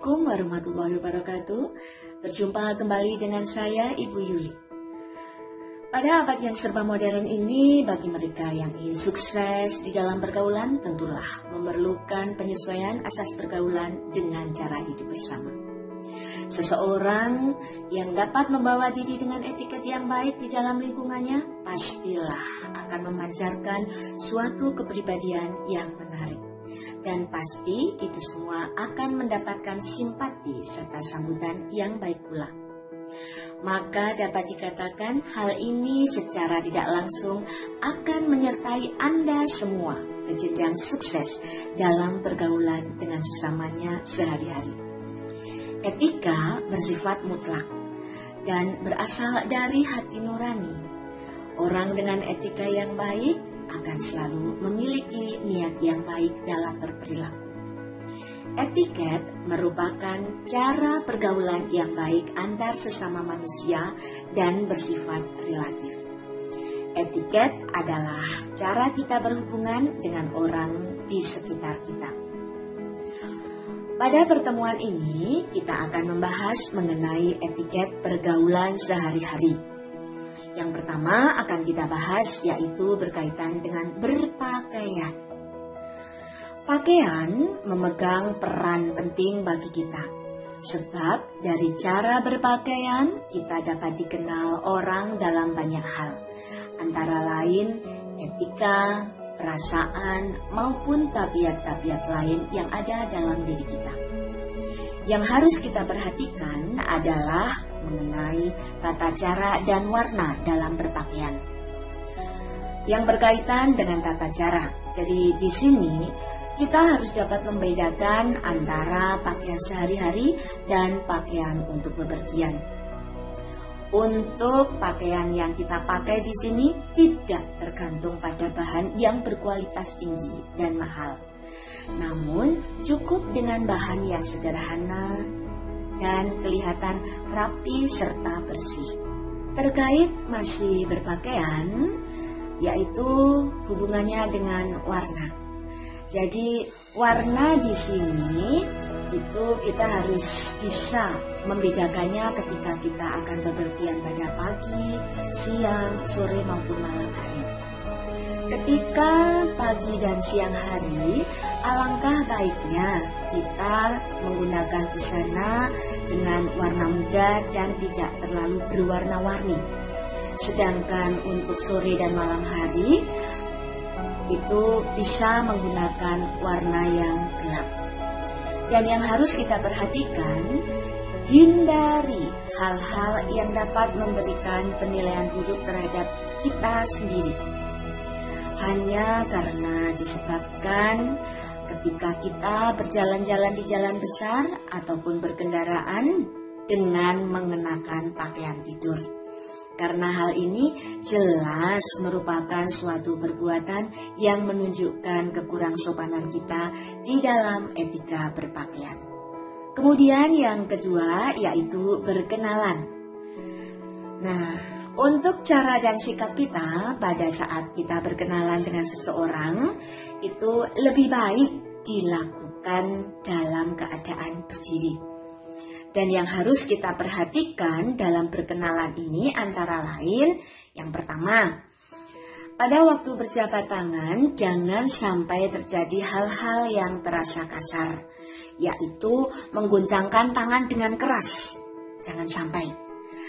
Assalamualaikum warahmatullahi wabarakatuh. Berjumpa kembali dengan saya, Ibu Yuli. Pada abad yang serba modern ini, bagi mereka yang ingin sukses di dalam pergaulan, tentulah memerlukan penyesuaian asas pergaulan dengan cara hidup bersama. Seseorang yang dapat membawa diri dengan etiket yang baik di dalam lingkungannya, pastilah akan memancarkan suatu kepribadian yang menarik. Dan pasti itu semua akan mendapatkan simpati serta sambutan yang baik pula. Maka dapat dikatakan hal ini secara tidak langsung akan menyertai Anda semua ke jenjang sukses dalam pergaulan dengan sesamanya sehari-hari. Etika bersifat mutlak dan berasal dari hati nurani. Orang dengan etika yang baik akan selalu memiliki niat yang baik dalam berperilaku. Etiket merupakan cara pergaulan yang baik antar sesama manusia dan bersifat relatif. Etiket adalah cara kita berhubungan dengan orang di sekitar kita. Pada pertemuan ini, kita akan membahas mengenai etiket pergaulan sehari-hari. Yang pertama akan kita bahas yaitu berkaitan dengan berpakaian. Pakaian memegang peran penting bagi kita. Sebab dari cara berpakaian kita dapat dikenal orang dalam banyak hal. Antara lain etika, perasaan maupun tabiat-tabiat lain yang ada dalam diri kita. Yang harus kita perhatikan adalah mengenai tata cara dan warna dalam berpakaian. Yang berkaitan dengan tata cara. Jadi di sini kita harus dapat membedakan antara pakaian sehari-hari dan pakaian untuk bepergian. Untuk pakaian yang kita pakai di sini tidak tergantung pada bahan yang berkualitas tinggi dan mahal. Namun cukup dengan bahan yang sederhana dan kelihatan rapi serta bersih. Terkait masih berpakaian, yaitu hubungannya dengan warna. Jadi warna di sini itu kita harus bisa membedakannya ketika kita akan bepergian pada pagi, siang, sore maupun malam hari. Ketika pagi dan siang hari, alangkah baiknya kita menggunakan busana dengan warna muda dan tidak terlalu berwarna-warni. Sedangkan untuk sore dan malam hari, itu bisa menggunakan warna yang gelap. Dan yang harus kita perhatikan, hindari hal-hal yang dapat memberikan penilaian buruk terhadap kita sendiri. Hanya karena disebabkan ketika kita berjalan-jalan di jalan besar ataupun berkendaraan dengan mengenakan pakaian tidur. Karena hal ini jelas merupakan suatu perbuatan yang menunjukkan kekurangsopanan kita di dalam etika berpakaian. Kemudian yang kedua yaitu berkenalan. Nah, untuk cara dan sikap kita pada saat kita berkenalan dengan seseorang itu lebih baik dilakukan dalam keadaan berdiri. Dan yang harus kita perhatikan dalam berkenalan ini antara lain yang pertama, pada waktu berjabat tangan jangan sampai terjadi hal-hal yang terasa kasar, yaitu mengguncangkan tangan dengan keras. Jangan sampai.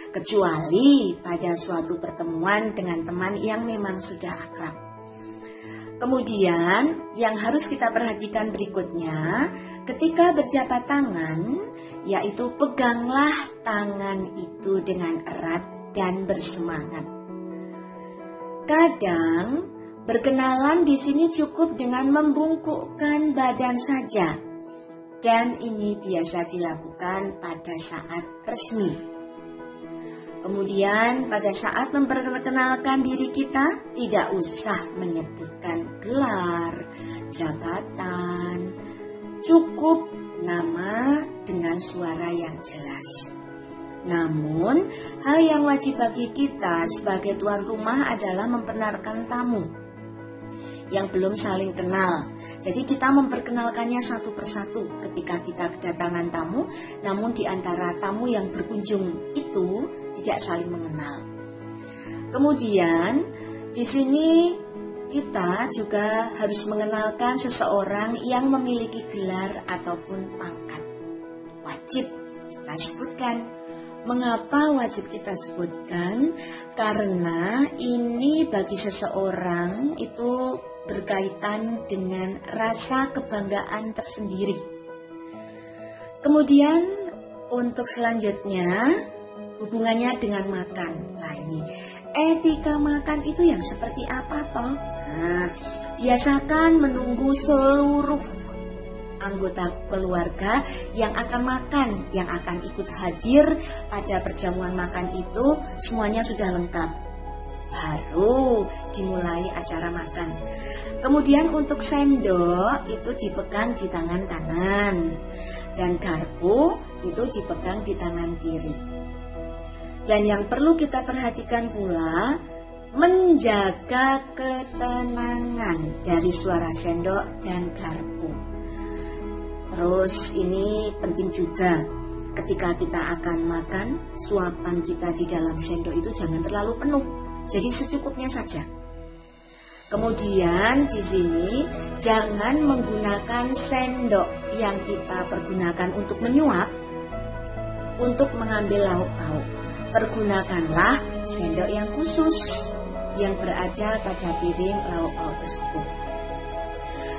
Kecuali pada suatu pertemuan dengan teman yang memang sudah akrab. Kemudian yang harus kita perhatikan berikutnya, ketika berjabat tangan, yaitu peganglah tangan itu dengan erat dan bersemangat. Kadang berkenalan di sini cukup dengan membungkukkan badan saja, dan ini biasa dilakukan pada saat resmi. Kemudian pada saat memperkenalkan diri kita, tidak usah menyebutkan gelar, jabatan, cukup nama dengan suara yang jelas. Namun, hal yang wajib bagi kita sebagai tuan rumah adalah memperkenalkan tamu. yang belum saling kenal. Jadi kita memperkenalkannya satu persatu ketika kita kedatangan tamu, namun di antara tamu yang berkunjung itu tidak saling mengenal. Kemudian di sini kita juga harus mengenalkan seseorang yang memiliki gelar ataupun pangkat. Wajib kita sebutkan. Mengapa wajib kita sebutkan? Karena ini bagi seseorang itu berkaitan dengan rasa kebanggaan tersendiri. Kemudian untuk selanjutnya hubungannya dengan makan. Nah ini etika makan itu yang seperti apa toh? Nah, biasakan menunggu seluruh anggota keluarga yang akan makan, yang akan ikut hadir pada perjamuan makan itu semuanya sudah lengkap. Baru dimulai acara makan. Kemudian untuk sendok itu dipegang di tangan kanan dan garpu itu dipegang di tangan kiri. Dan yang perlu kita perhatikan pula, menjaga ketenangan dari suara sendok dan garpu. Terus ini penting juga, ketika kita akan makan, suapan kita di dalam sendok itu jangan terlalu penuh, jadi secukupnya saja. Kemudian di sini jangan menggunakan sendok yang kita pergunakan untuk menyuap untuk mengambil lauk pauk. Pergunakanlah sendok yang khusus yang berada pada piring lauk pauk tersebut.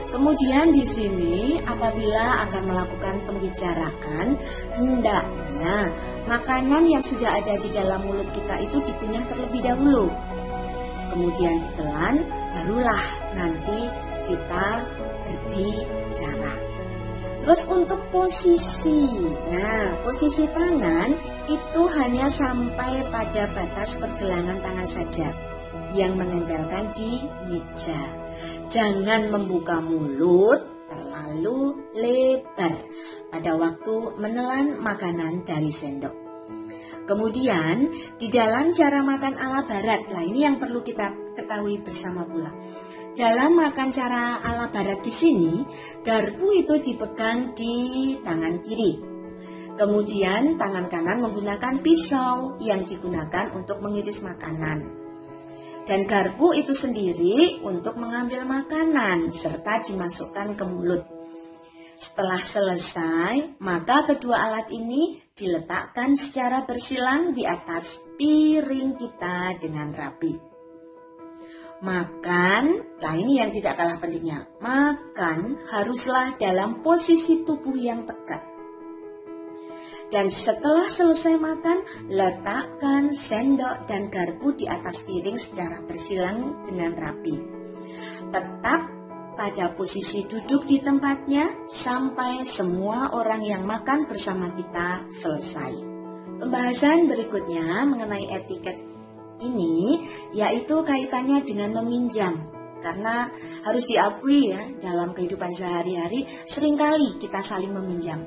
Kemudian di sini apabila akan melakukan pembicaraan, hendaknya makanan yang sudah ada di dalam mulut kita itu dikunyah terlebih dahulu. Kemudian ditelan, barulah nanti kita berbicara. Terus untuk posisi, nah posisi tangan itu hanya sampai pada batas pergelangan tangan saja yang menempelkan di meja. Jangan membuka mulut terlalu lebar pada waktu menelan makanan dari sendok. Kemudian di dalam cara makan ala barat, nah ini yang perlu kita ketahui bersama pula. Dalam makan cara ala barat di sini, garpu itu dipegang di tangan kiri. Kemudian tangan kanan menggunakan pisau yang digunakan untuk mengiris makanan. Dan garpu itu sendiri untuk mengambil makanan serta dimasukkan ke mulut. Setelah selesai, maka kedua alat ini diletakkan secara bersilang di atas piring kita dengan rapi. Makan, nah ini yang tidak kalah pentingnya. Makan haruslah dalam posisi tubuh yang tegak. Dan setelah selesai makan, letakkan sendok dan garpu di atas piring secara bersilang dengan rapi. Tetap pada posisi duduk di tempatnya sampai semua orang yang makan bersama kita selesai. Pembahasan berikutnya mengenai etiket ini yaitu kaitannya dengan meminjam. Karena harus diakui ya, dalam kehidupan sehari-hari seringkali kita saling meminjam.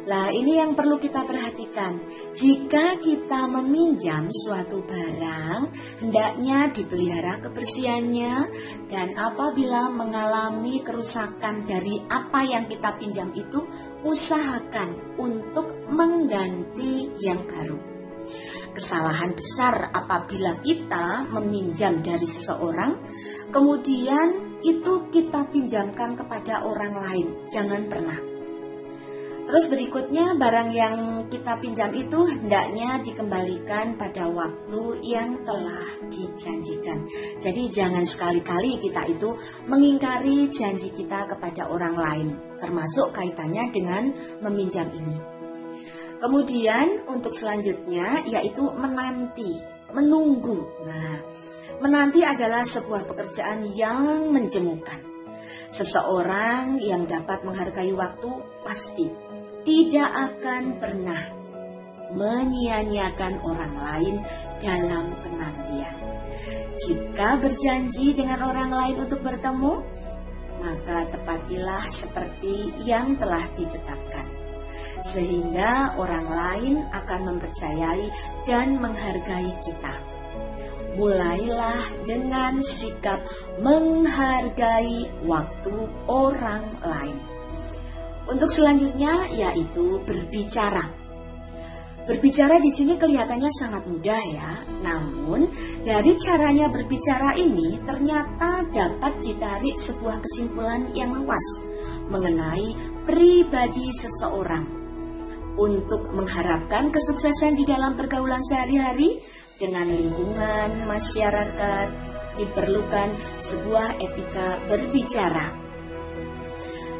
Nah ini yang perlu kita perhatikan. Jika kita meminjam suatu barang, hendaknya dipelihara kebersihannya. Dan apabila mengalami kerusakan dari apa yang kita pinjam itu, usahakan untuk mengganti yang baru. Kesalahan besar apabila kita meminjam dari seseorang, kemudian itu kita pinjamkan kepada orang lain. Jangan pernah. Terus berikutnya, barang yang kita pinjam itu hendaknya dikembalikan pada waktu yang telah dijanjikan. Jadi jangan sekali-kali kita itu mengingkari janji kita kepada orang lain, termasuk kaitannya dengan meminjam ini. Kemudian untuk selanjutnya yaitu menanti, menunggu. Nah, menanti adalah sebuah pekerjaan yang menjemukan. Seseorang yang dapat menghargai waktu pasti tidak akan pernah menyia-nyiakan orang lain dalam penantian. Jika berjanji dengan orang lain untuk bertemu, maka tepatilah seperti yang telah ditetapkan, sehingga orang lain akan mempercayai dan menghargai kita. mulailah dengan sikap menghargai waktu orang lain. Untuk selanjutnya yaitu berbicara. Berbicara di sini kelihatannya sangat mudah ya, namun dari caranya berbicara ini ternyata dapat ditarik sebuah kesimpulan yang luas mengenai pribadi seseorang. Untuk mengharapkan kesuksesan di dalam pergaulan sehari-hari dengan lingkungan masyarakat, diperlukan sebuah etika berbicara.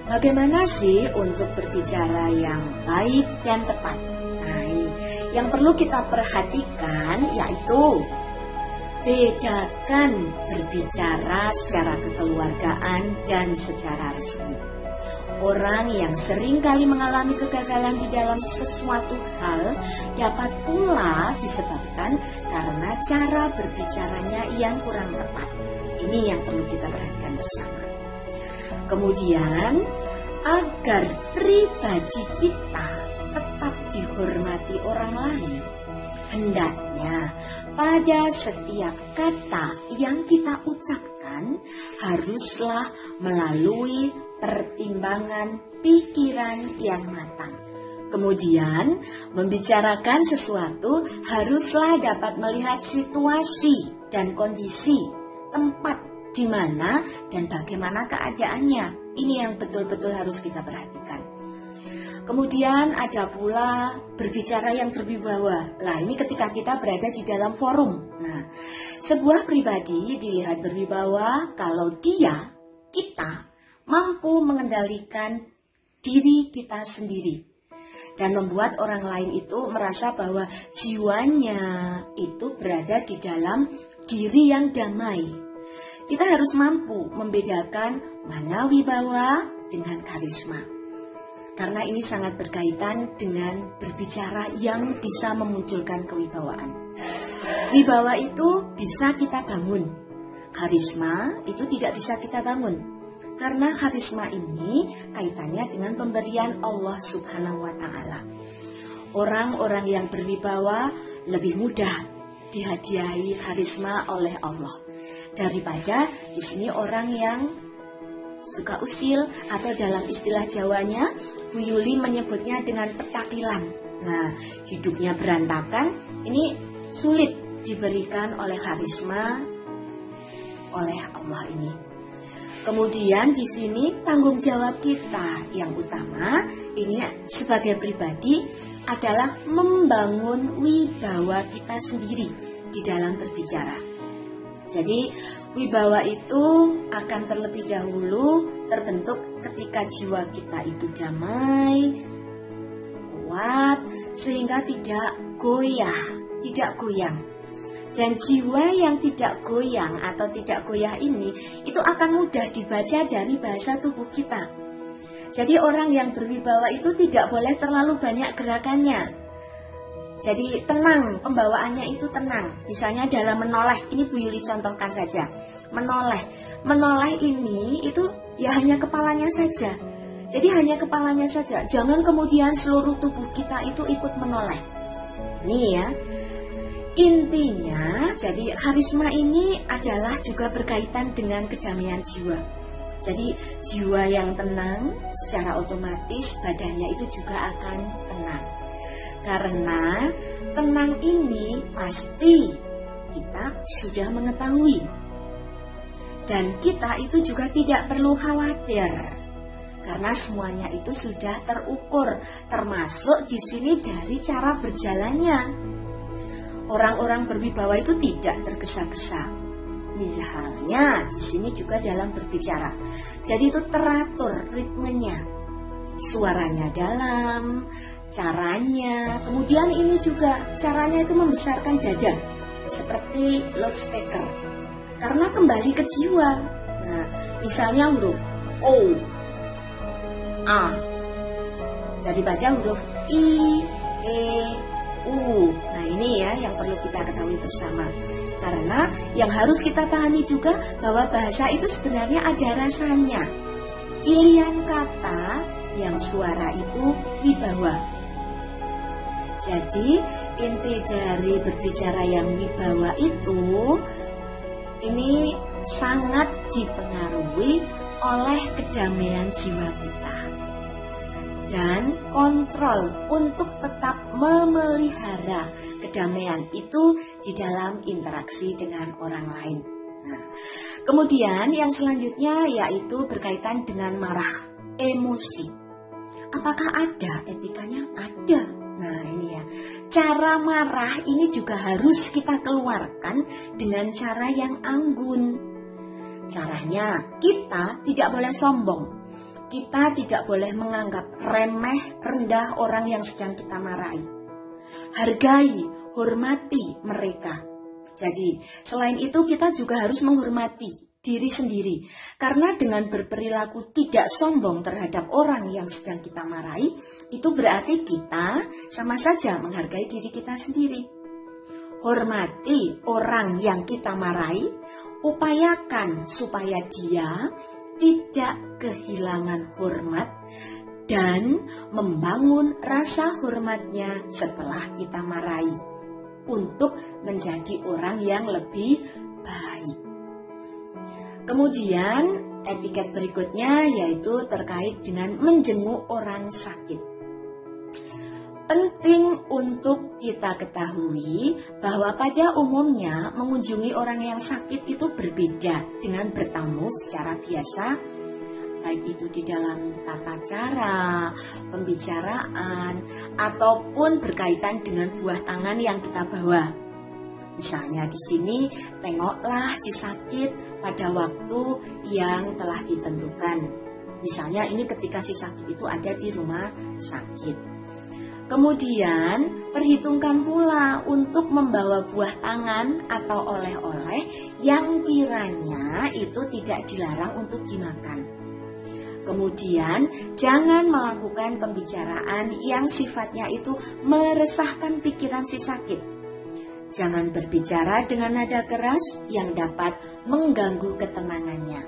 Bagaimana sih untuk berbicara yang baik dan tepat? Nah, ini yang perlu kita perhatikan yaitu bedakan berbicara secara kekeluargaan dan secara resmi. Orang yang sering kali mengalami kegagalan di dalam sesuatu hal dapat pula disebabkan karena cara berbicaranya yang kurang tepat. Ini yang perlu kita perhatikan bersama. Kemudian, agar pribadi kita tetap dihormati orang lain, hendaknya pada setiap kata yang kita ucapkan haruslah melalui pertimbangan pikiran yang matang. Kemudian, membicarakan sesuatu haruslah dapat melihat situasi dan kondisi, tempat di mana dan bagaimana keadaannya. Ini yang betul-betul harus kita perhatikan. Kemudian ada pula berbicara yang berwibawa. Nah, ini ketika kita berada di dalam forum. Nah, sebuah pribadi dilihat berwibawa kalau kita mampu mengendalikan diri kita sendiri dan membuat orang lain itu merasa bahwa jiwanya itu berada di dalam diri yang damai. Kita harus mampu membedakan mana wibawa dengan karisma, karena ini sangat berkaitan dengan berbicara yang bisa memunculkan kewibawaan. Wibawa itu bisa kita bangun, karisma itu tidak bisa kita bangun. Karena karisma ini kaitannya dengan pemberian Allah Subhanahu wa Ta'ala. Orang-orang yang berwibawa lebih mudah dihadiahi karisma oleh Allah daripada di sini orang yang suka usil, atau dalam istilah Jawanya Bu Yuli menyebutnya dengan petakilan. Nah, hidupnya berantakan, ini sulit diberikan oleh karisma oleh Allah ini. Kemudian di sini tanggung jawab kita yang utama ini sebagai pribadi adalah membangun wibawa kita sendiri di dalam berbicara. Jadi wibawa itu akan terlebih dahulu terbentuk ketika jiwa kita itu damai, kuat, sehingga tidak goyah, tidak goyang. Dan jiwa yang tidak goyang atau tidak goyah ini itu akan mudah dibaca dari bahasa tubuh kita. Jadi orang yang berwibawa itu tidak boleh terlalu banyak gerakannya. Jadi tenang, pembawaannya itu tenang. Misalnya dalam menoleh, ini Bu Yuli contohkan saja. Menoleh ini itu ya hanya kepalanya saja. Jadi hanya kepalanya saja. Jangan kemudian seluruh tubuh kita itu ikut menoleh. Nih ya. Intinya, jadi karisma ini adalah juga berkaitan dengan kedamaian jiwa. Jadi jiwa yang tenang, secara otomatis badannya itu juga akan tenang. Karena tenang ini pasti kita sudah mengetahui. Dan kita itu juga tidak perlu khawatir. Karena semuanya itu sudah terukur, termasuk di sini dari cara berjalannya. Orang-orang berwibawa itu tidak tergesa-gesa. Misalnya di sini juga dalam berbicara. Jadi itu teratur ritmenya. Suaranya dalam, caranya. Kemudian ini juga caranya itu membesarkan dada seperti loudspeaker. Karena kembali ke jiwa. Nah, misalnya huruf O, A daripada huruf I, E, U. Nah, ini ya yang perlu kita ketahui bersama. Karena yang harus kita pahami juga bahwa bahasa itu sebenarnya ada rasanya. Pilihan kata yang suara itu wibawa. Jadi inti dari berbicara yang wibawa itu, ini sangat dipengaruhi oleh kedamaian jiwa kita dan kontrol untuk tetap memelihara kedamaian itu di dalam interaksi dengan orang lain. Nah, kemudian yang selanjutnya yaitu berkaitan dengan marah, emosi. Apakah ada etikanya? Ada. Nah ini ya, cara marah ini juga harus kita keluarkan dengan cara yang anggun. Caranya, kita tidak boleh sombong. Kita tidak boleh menganggap remeh, rendah orang yang sedang kita marahi. Hargai, hormati mereka. Jadi, selain itu kita juga harus menghormati diri sendiri. Karena dengan berperilaku tidak sombong terhadap orang yang sedang kita marahi, itu berarti kita sama saja menghargai diri kita sendiri. Hormati orang yang kita marahi, upayakan supaya dia tidak kehilangan hormat dan membangun rasa hormatnya setelah kita marahi untuk menjadi orang yang lebih baik. Kemudian etiket berikutnya yaitu terkait dengan menjenguk orang sakit. Penting untuk kita ketahui bahwa pada umumnya mengunjungi orang yang sakit itu berbeda dengan bertamu secara biasa, baik itu di dalam tata cara, pembicaraan, ataupun berkaitan dengan buah tangan yang kita bawa. Misalnya di sini, tengoklah si sakit pada waktu yang telah ditentukan. Misalnya ini ketika si sakit itu ada di rumah sakit. Kemudian, perhitungkan pula untuk membawa buah tangan atau oleh-oleh yang kiranya itu tidak dilarang untuk dimakan. Kemudian, jangan melakukan pembicaraan yang sifatnya itu meresahkan pikiran si sakit. Jangan berbicara dengan nada keras yang dapat mengganggu ketenangannya.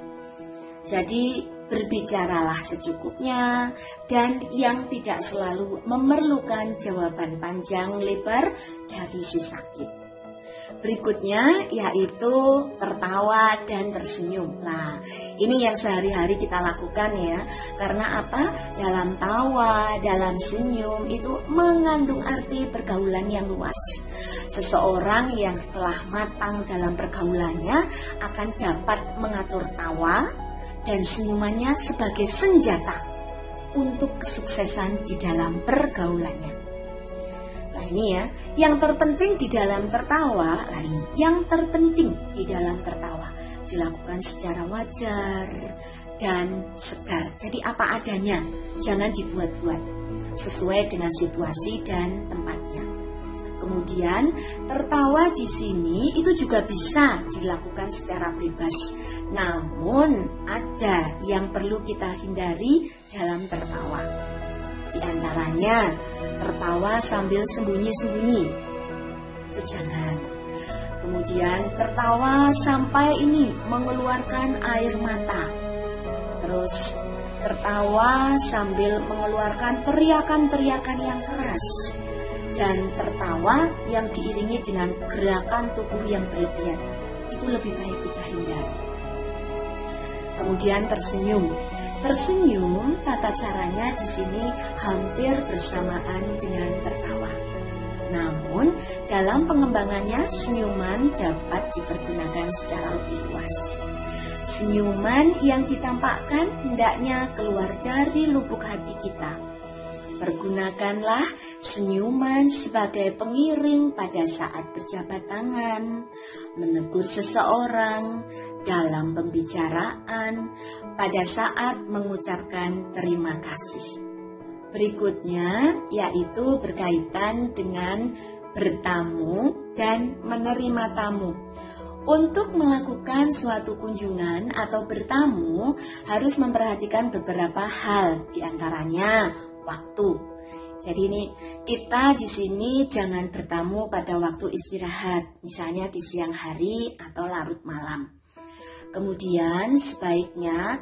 Jadi, berbicaralah secukupnya dan yang tidak selalu memerlukan jawaban panjang lebar dari si sakit. Berikutnya yaitu tertawa dan tersenyum. Nah, ini yang sehari-hari kita lakukan ya. Karena apa? Dalam tawa, dalam senyum itu mengandung arti pergaulan yang luas. Seseorang yang setelah matang dalam pergaulannya akan dapat mengatur tawa dan senyumannya sebagai senjata untuk kesuksesan di dalam pergaulannya. Nah ini ya, yang terpenting di dalam tertawa, yang terpenting di dalam tertawa dilakukan secara wajar dan segar. Jadi apa adanya, jangan dibuat-buat, sesuai dengan situasi dan tempatnya. Kemudian tertawa di sini itu juga bisa dilakukan secara bebas. Namun ada yang perlu kita hindari dalam tertawa. Di antaranya tertawa sambil sembunyi-sembunyi. Itu jangan. Kemudian tertawa sampai ini mengeluarkan air mata. Terus tertawa sambil mengeluarkan teriakan-teriakan yang keras. Dan tertawa yang diiringi dengan gerakan tubuh yang berlebihan. Itu lebih baik kita hindari. Kemudian tersenyum. Tersenyum tata caranya di sini hampir bersamaan dengan tertawa. Namun dalam pengembangannya senyuman dapat dipergunakan secara lebih luas. Senyuman yang ditampakkan hendaknya keluar dari lubuk hati kita. Pergunakanlah senyuman sebagai pengiring pada saat berjabat tangan, menegur seseorang, dalam pembicaraan, pada saat mengucapkan terima kasih. Berikutnya yaitu berkaitan dengan bertamu dan menerima tamu. Untuk melakukan suatu kunjungan atau bertamu harus memperhatikan beberapa hal, diantaranya waktu. Jadi ini kita di sini jangan bertamu pada waktu istirahat, misalnya di siang hari atau larut malam. Kemudian sebaiknya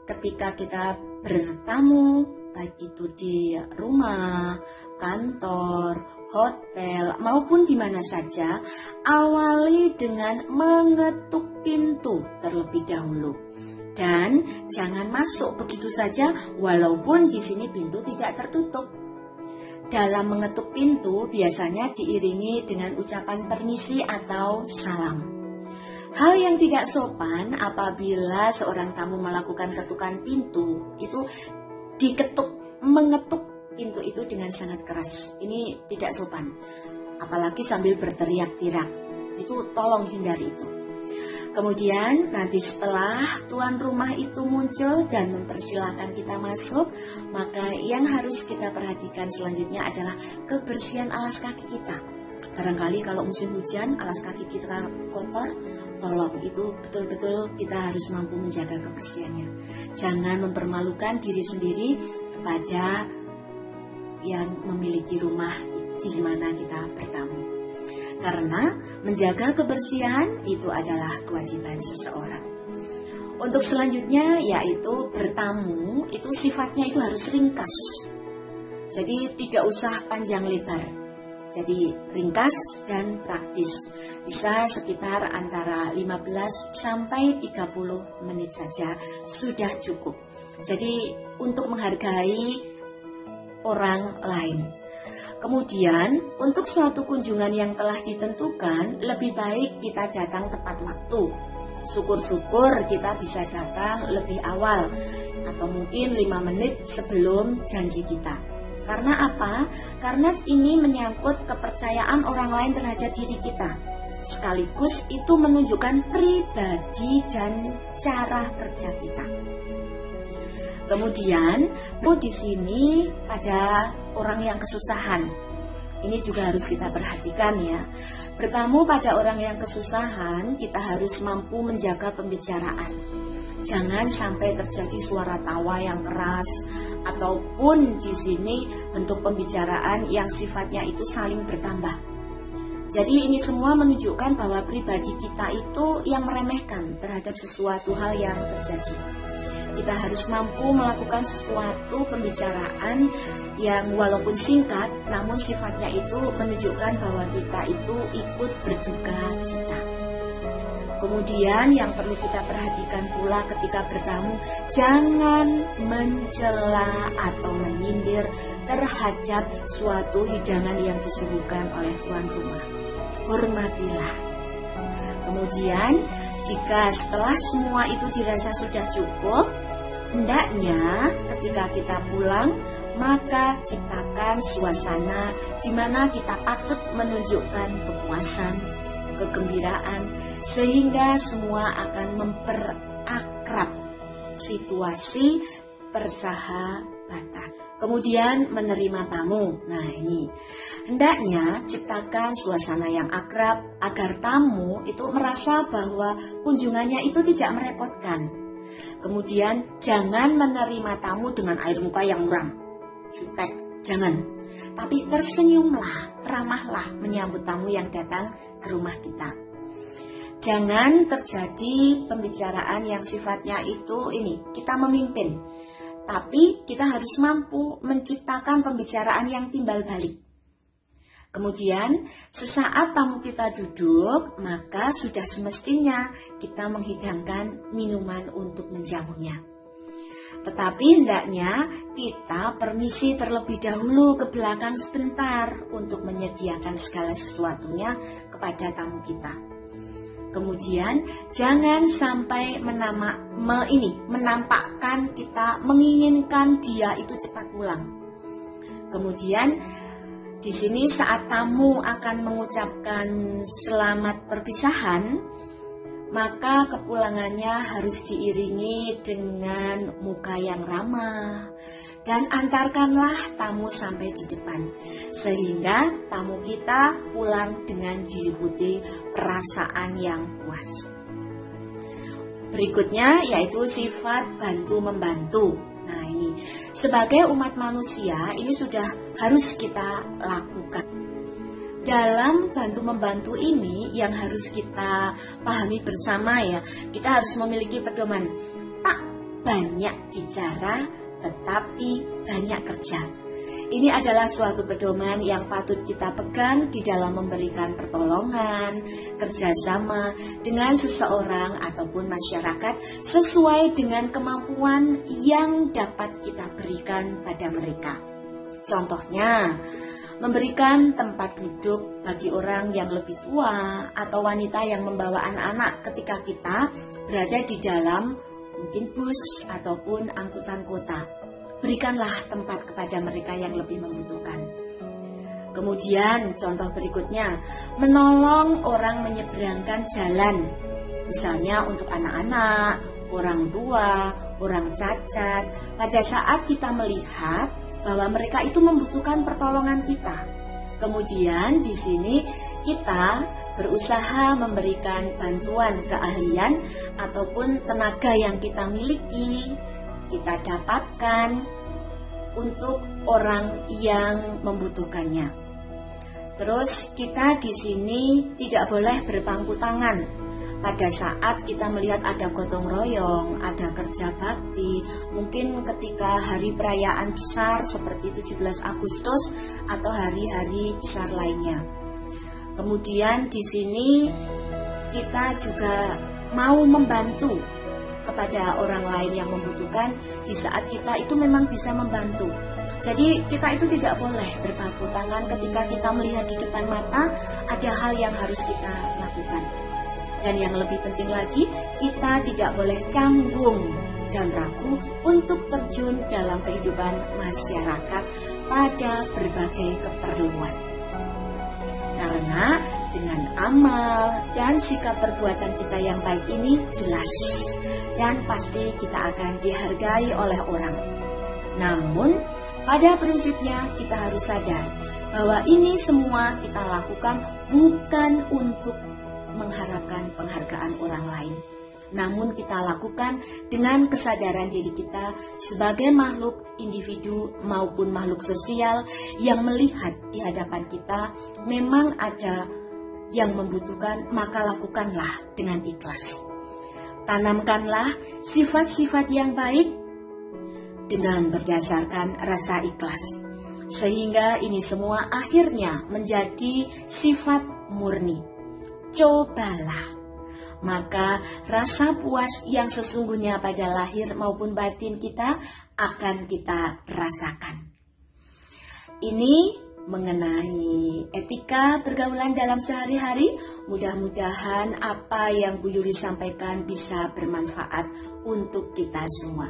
ketika kita bertamu, baik itu di rumah, kantor, hotel, maupun di mana saja, awali dengan mengetuk pintu terlebih dahulu. Dan jangan masuk begitu saja walaupun di sini pintu tidak tertutup. Dalam mengetuk pintu biasanya diiringi dengan ucapan permisi atau salam. Hal yang tidak sopan apabila seorang tamu melakukan ketukan pintu, itu mengetuk pintu itu dengan sangat keras. Ini tidak sopan, apalagi sambil berteriak-teriak. Itu tolong hindari itu. Kemudian nanti setelah tuan rumah itu muncul dan mempersilahkan kita masuk, maka yang harus kita perhatikan selanjutnya adalah kebersihan alas kaki kita. Barangkali kalau musim hujan alas kaki kita kotor, tolong itu betul-betul kita harus mampu menjaga kebersihannya. Jangan mempermalukan diri sendiri pada yang memiliki rumah di mana kita bertamu. Karena menjaga kebersihan itu adalah kewajiban seseorang. Untuk selanjutnya yaitu bertamu, itu sifatnya itu harus ringkas. Jadi tidak usah panjang lebar. Jadi ringkas dan praktis. Bisa sekitar antara 15 sampai 30 menit saja sudah cukup. Jadi untuk menghargai orang lain. Kemudian untuk suatu kunjungan yang telah ditentukan, lebih baik kita datang tepat waktu. Syukur-syukur kita bisa datang lebih awal atau mungkin 5 menit sebelum janji kita. Karena apa? Karena ini menyangkut kepercayaan orang lain terhadap diri kita. Sekaligus itu menunjukkan pribadi dan cara kerja kita. Kemudian, di sini pada orang yang kesusahan. Ini juga harus kita perhatikan ya. Bertamu pada orang yang kesusahan, kita harus mampu menjaga pembicaraan. Jangan sampai terjadi suara tawa yang keras, ataupun di sini bentuk pembicaraan yang sifatnya itu saling bertambah. Jadi ini semua menunjukkan bahwa pribadi kita itu yang meremehkan terhadap sesuatu hal yang terjadi. Kita harus mampu melakukan sesuatu pembicaraan yang walaupun singkat, namun sifatnya itu menunjukkan bahwa kita itu ikut berduka cita. Kemudian yang perlu kita perhatikan pula ketika bertamu, jangan mencela atau menyindir terhadap suatu hidangan yang disuguhkan oleh tuan rumah. Hormatilah. Kemudian jika setelah semua itu dirasa sudah cukup, hendaknya ketika kita pulang, maka ciptakan suasana di mana kita patut menunjukkan kepuasan, kegembiraan, sehingga semua akan memperakrab situasi persahabatan. Kemudian menerima tamu. Nah ini, hendaknya ciptakan suasana yang akrab agar tamu itu merasa bahwa kunjungannya itu tidak merepotkan. Kemudian jangan menerima tamu dengan air muka yang muram, jutek, jangan. Tapi tersenyumlah, ramahlah menyambut tamu yang datang ke rumah kita. Jangan terjadi pembicaraan yang sifatnya itu kita memimpin. Tapi kita harus mampu menciptakan pembicaraan yang timbal balik. Kemudian sesaat tamu kita duduk, maka sudah semestinya kita menghidangkan minuman untuk menjamunya. Tetapi hendaknya kita permisi terlebih dahulu ke belakang sebentar untuk menyediakan segala sesuatunya kepada tamu kita. Kemudian jangan sampai menampakkan kita menginginkan dia itu cepat pulang. Kemudian di sini saat tamu akan mengucapkan selamat perpisahan, maka kepulangannya harus diiringi dengan muka yang ramah. Dan antarkanlah tamu sampai di depan, sehingga tamu kita pulang dengan diliputi perasaan yang puas. Berikutnya yaitu sifat bantu-membantu. Nah ini, sebagai umat manusia ini sudah harus kita lakukan. Dalam bantu-membantu ini yang harus kita pahami bersama ya, kita harus memiliki pedoman tak banyak bicara tetapi banyak kerja. Ini adalah suatu pedoman yang patut kita pegang di dalam memberikan pertolongan, kerjasama dengan seseorang ataupun masyarakat sesuai dengan kemampuan yang dapat kita berikan pada mereka. Contohnya, memberikan tempat duduk bagi orang yang lebih tua atau wanita yang membawa anak-anak ketika kita berada di dalam mungkin bus ataupun angkutan kota. Berikanlah tempat kepada mereka yang lebih membutuhkan. Kemudian contoh berikutnya, menolong orang menyeberangkan jalan. Misalnya untuk anak-anak, orang tua, orang cacat. Pada saat kita melihat bahwa mereka itu membutuhkan pertolongan kita. Kemudian di sini kita berusaha memberikan bantuan keahlian ataupun tenaga yang kita miliki, kita dapatkan untuk orang yang membutuhkannya. Terus kita di sini tidak boleh berpangku tangan pada saat kita melihat ada gotong royong, ada kerja bakti, mungkin ketika hari perayaan besar seperti 17 Agustus atau hari-hari besar lainnya. Kemudian di sini kita juga mau membantu kepada orang lain yang membutuhkan di saat kita itu memang bisa membantu. Jadi kita itu tidak boleh berpangku tangan ketika kita melihat di depan mata ada hal yang harus kita lakukan. Dan yang lebih penting lagi, kita tidak boleh canggung dan ragu untuk terjun dalam kehidupan masyarakat pada berbagai keperluan. Karena dengan amal dan sikap perbuatan kita yang baik ini jelas dan pasti kita akan dihargai oleh orang. Namun pada prinsipnya kita harus sadar bahwa ini semua kita lakukan bukan untuk mengharapkan penghargaan orang lain, namun kita lakukan dengan kesadaran diri kita sebagai makhluk individu maupun makhluk sosial yang melihat di hadapan kita memang ada yang membutuhkan, maka lakukanlah dengan ikhlas. Tanamkanlah sifat-sifat yang baik dengan berdasarkan rasa ikhlas, sehingga ini semua akhirnya menjadi sifat murni. Cobalah, maka rasa puas yang sesungguhnya pada lahir maupun batin kita akan kita rasakan. Ini mengenai etika pergaulan dalam sehari-hari. Mudah-mudahan apa yang Bu Yuli sampaikan bisa bermanfaat untuk kita semua.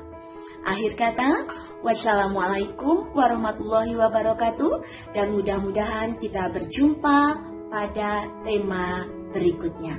Akhir kata, wassalamualaikum warahmatullahi wabarakatuh, dan mudah-mudahan kita berjumpa pada tema berikutnya.